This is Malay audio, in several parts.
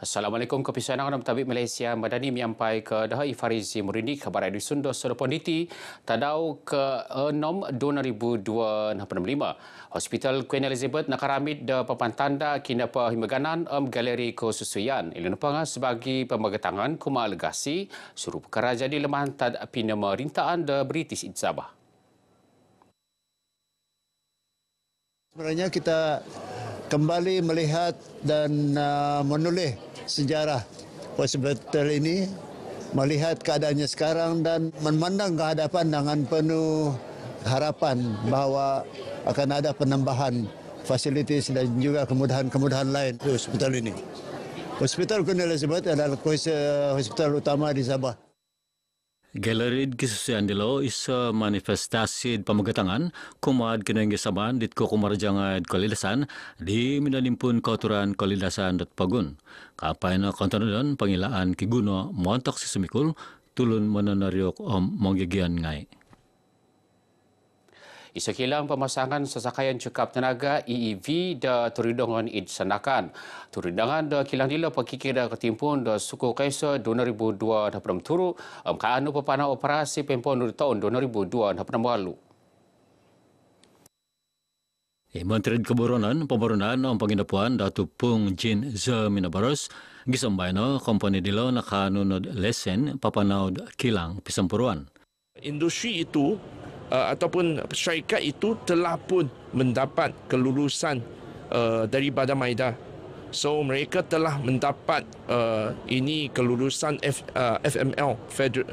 Assalamualaikum kepisan orang Tabib Malaysia Madani menyampai ke Dahai Farizi Murindi khabar di Sundo Soloponditi tadau ke 6 2025. Hospital Queen Elizabeth nakaramid da papantanda kina pahimaganan galeri kesusuyan ilanupanga sebagai pemagatangan kuma alegasi suruh perkara jadi lemahan tad pina merintaan da British Idzabah. Sebenarnya kita kembali melihat dan menulis sejarah hospital ini, melihat keadaannya sekarang dan memandang ke hadapan dengan penuh harapan bahawa akan ada penambahan fasilitas dan juga kemudahan-kemudahan lain di hospital ini. Hospital Queen Elizabeth adalah hospital utama di Sabah. Galeri kesusian dilo isa manifestasi pamagatangan kumad kinengge saban dit ko kumarjangan kalidasan di minanimpun kauturan kalidasan dot pagun. Kapay na kontanodon pangilaan kiguno montok si sumikul tulun mananaryok monggigian ngai. Isa kilang pemasangan sasakayan cekap tenaga EEV da turidongan idsanakan. Turidangan da kilang dila pakikira ketimpun da suku kaisa 2002 dapram turu kaanu pepana operasi pempon tahun 2002 dapram lalu. Menteri Keburonan Pemburonan Pangindapuan Datu Pung Jin Zeminabaros gisambayno komponi dilo nakanunod lesen papanaud kilang pisampuruan. Industri itu ataupun syarikat itu telah pun mendapat kelulusan dari Badan Maedah. So mereka telah mendapat ini kelulusan FML,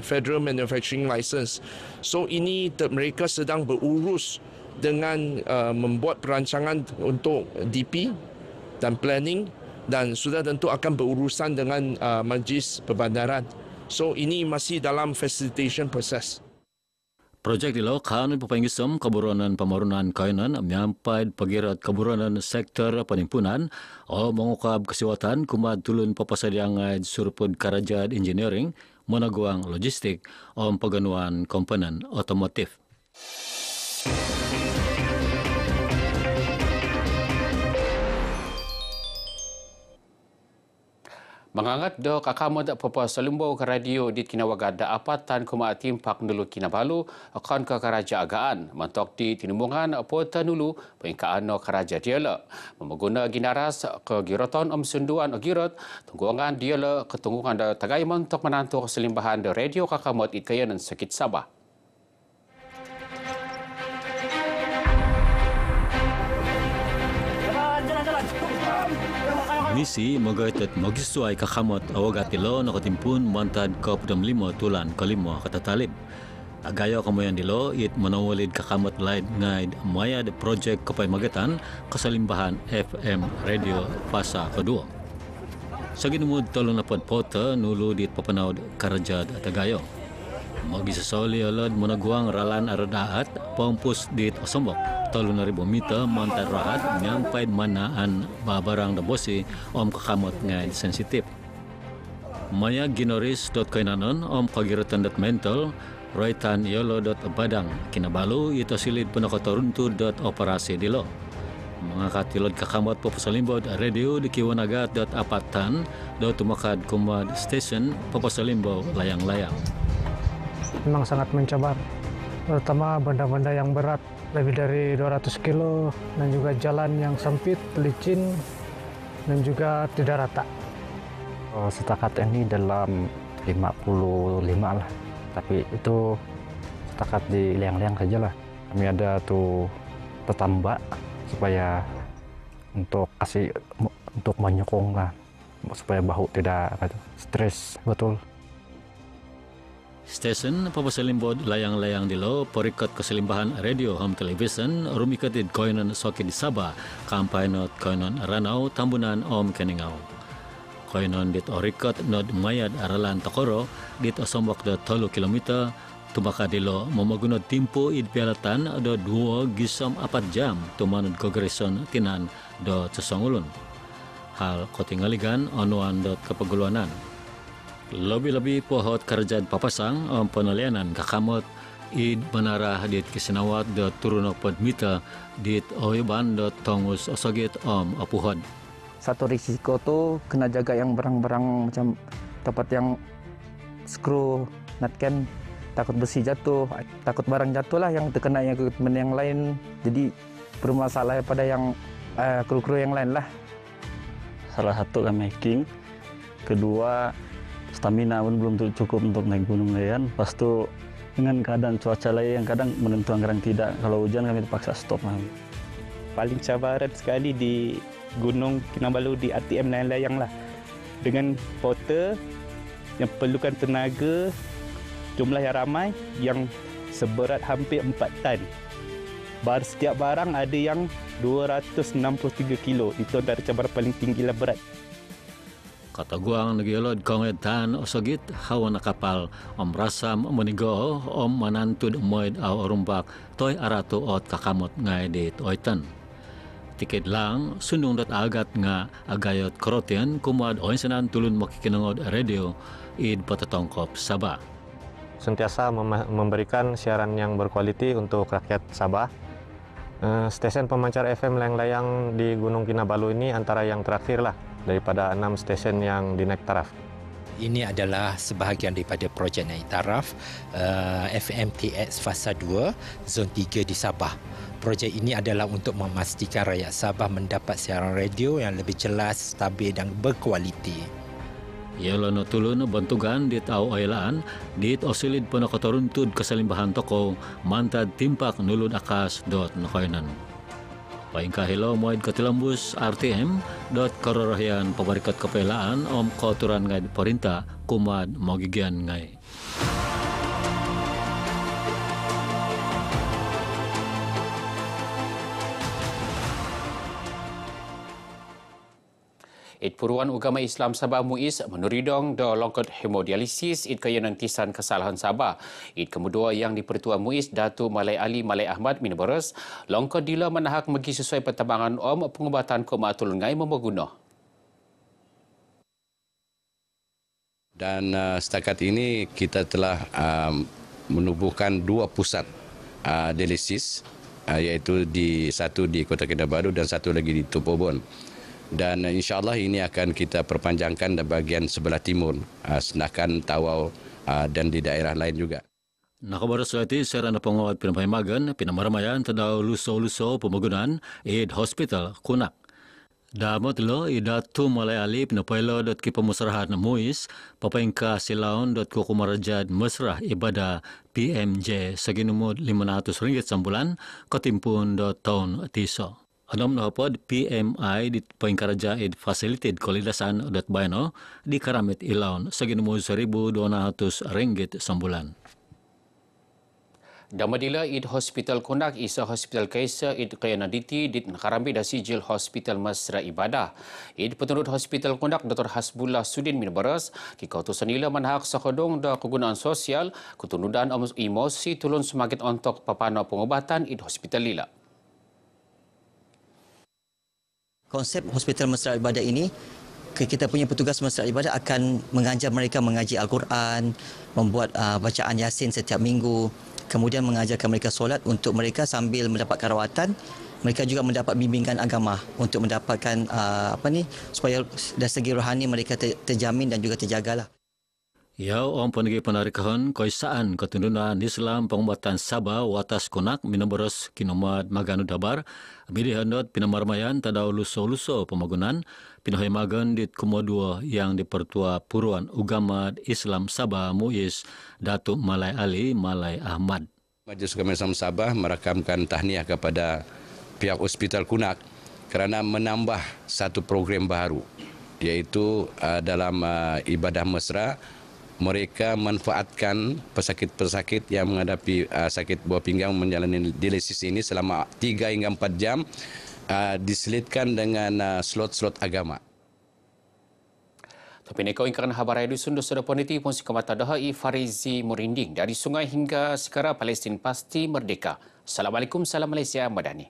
Federal Manufacturing License. So ini mereka sedang berurus dengan membuat perancangan untuk DP dan planning dan sudah tentu akan berurusan dengan Majlis Perbandaran. So ini masih dalam facilitation proses. Projek dilo kanun papanggisam keburonan pamarunan kainan menyampaikan pagirat keburonan sektor penimpunan o mengukab kesiwatan kumad tulun papasadiangan surpud karajad engineering menaguang logistik o paganuan komponen otomotif. Mengangat do kakamod papa salumbau ke radio dit kinawaga da apatan kuma timpak nulu kinabalu akan ke karaja agaan mentok di tinumbungan pota nulu pengkaan no karaja diala memeguna ginaras ke giroton sunduan girot tungguangan diala ketunggungan da tagai mentok menantu keselimbahan da radio kakamod it kayanan sakit Sabah. Misi magaitat magisuay kakamot awagatilo nakatimpun mantad kapudam limo tulan kalimo katatalib. Agayo kamoyan dilo it manawalid kakamot laid ngaid mayad project kapay magatan kasalimbahan FM radio pasa kedua. Sa ginumud tolong na podpota nulo dit papanaud karajad at agayo. Magisasoli alad managwang ralan aradaat pampus dit osombok. 3,000 meter mantar rahat nyampay manaan babarang da bosi kakamot nga sensitif. Maya ginoris.kainanon kagiratan mental raitan yolo.badang kinabalu ito silid panakotoruntud operasi dilo. Mga katilod kakamot papasalimbod radio di kiwanagat.apatan tumakad kumad station papasalimbaw layang-layang. Memang sangat mencabar, terutama benda-benda yang berat lebih dari 200 kilo dan juga jalan yang sempit, licin dan juga tidak rata. Setakat ini dalam 55 lah, tapi itu setakat di liang-liang saja lah. Kami ada tuh tetambak supaya untuk menyokong lah, supaya bahu tidak stres betul. Stesen papasalimbod layang-layang dilo porikat keselimbahan radio home television rumikatid koinan soki di Sabah kampainot koinan Ranau Tambunan Keningau. Koinan dit orikat nod mayad aralan Takoro dit osombok da 3 kilometer tumaka dilo mamagunod timpo id pialatan do 2 gisam 4 jam tumanod kogreson tinan do Cesongulun. Hal kotingaligan onuan dot kapaguluanan. Lebih-lebih pohot kerajaan papasang penalianan kakamot id manarah dit kisinawat do turunok pod mita dit oiban do tongus osogit apuhod. satu risiko tu kena jaga yang barang-barang macam tempat yang skru, nut can, takut besi jatuh, takut barang jatuh lah yang terkena yang equipment yang lain. Jadi bermasalah pada yang kru-kru yang lain lah. Salah satu kan hiking, kedua stamina pun belum cukup untuk naik gunung Layan. Lepas tu dengan keadaan cuaca lain yang kadang menentu, kadang tidak. Kalau hujan kami terpaksa stop lah. Paling cabaran sekali di Gunung Kinabalu di ATM layang-layang lah. Dengan porter yang perlukan tenaga, jumlah yang ramai yang seberat hampir 4 tan. Setiap barang ada yang 263 kilo. Itu antara cabaran paling tinggi lah berat. Kata guang nagilod konget tan osogit hawa na kapal om rasam menigo om manantud moid au rumbak toy arato ot kakamot ngai dit oitan. Tiket lang sunung dot agat nga agayot krotian kumad oinsanan tulun makikinangod radio id patatongkop Sabah. Sentiasa memberikan siaran yang berkualiti untuk rakyat Sabah. Stesen pemancar FM layang-layang di Gunung Kinabalu ini antara yang terakhir lah daripada 6 stesen yang dinaik taraf. Ini adalah sebahagian daripada projek naik taraf FMTX Fasa 2 Zon 3 di Sabah. Projek ini adalah untuk memastikan rakyat Sabah mendapat siaran radio yang lebih jelas, stabil dan berkualiti. Ialah no tulun bantugan dit au oilaan dit osilid panakotoruntod kasalimbahan toko mantad timpak nulud akas dot nakoynan. Paingka hello moid katilambus RTM dot karorahyan pabarikat kapelaan om koturan ngay perintah kumad mogigyan ngay. It Puruan Agama Islam Sabah MUIS menuridong do longkot hemodialisis it kaya nantisan kesalahan Sabah. It kedua yang dipertua MUIS Datuk Malai Ali Malai Ahmad Minabaras longkot dila menahak megi sesuai pertambangan om pengubatan komatul ngai membagunah. Dan setakat ini kita telah menubuhkan 2 pusat dialisis iaitu satu di Kota Kinabalu dan satu lagi di Tupobon. Dan insyaAllah ini akan kita perpanjangkan di bahagian sebelah timur, Senakan, Tawau dan di daerah lain juga. Nakabar sulati serana pengawat pinamahamagan, pinamaramayan tadaw luso-luso pemagunan Aid Hospital, Kunak. Damot lo idatu Malai Ali pinapailo dot kipamusrahan na MUIS, papaingka silaon dot kukumarajad mesrah ibadah PMJ sa ginumod ringgit sambulan, katimpun dot taon tiso. Anom na hapod PMI di paingkaraja id facilitated kolidasan dot bayano di Karamit Ilaon sa ginumod 1,200 ringgit sambulan. Damadila id Hospital Kunak isa hospital kaisa id kayanaditi dit nakarambi da sijil Hospital Mesra Ibadah. Id petunut Hospital Kunak Dr. Hasbullah Sudin Minabaras kikautusan nila manhak sa kodong da kegunaan sosial kutunudan emosi tulun sumagit untuk papano pengobatan id hospital lila. Konsep Hospital Mesra Ibadah ini, kita punya petugas Mesra Ibadah akan mengajar mereka mengaji Al-Quran, membuat bacaan Yasin setiap minggu, kemudian mengajarkan mereka solat untuk mereka sambil mendapatkan rawatan. Mereka juga mendapat bimbingan agama untuk mendapatkan supaya dari segi rohani mereka terjamin dan juga terjagalah. Yau om panagi panarikahan kaisaan ketundunan Islam pengobatan Sabah watas Kunak Minabaras kinomad Maganu Dabar bilihandot pinamarmayan tadaw luso-luso pemagunan pinahimagan dit kumodua yang dipertua Puruan Agama Islam Sabah MUIS Datuk Malai Ali Malai Ahmad. Majlis Agama Islam Sabah merakamkan tahniah kepada pihak Hospital Kunak kerana menambah satu program baru iaitu dalam ibadah mesra. Mereka manfaatkan pesakit-pesakit yang menghadapi sakit buah pinggang menjalani dialisis ini selama 3 hingga 4 jam diselitkan dengan slot-slot agama. Tapi nekau ingkaran habar radio Sundus sudah poniti pun sikamata dahai Farizi Murinding dari sungai hingga sekarang Palestin pasti merdeka. Assalamualaikum, salam Malaysia Madani.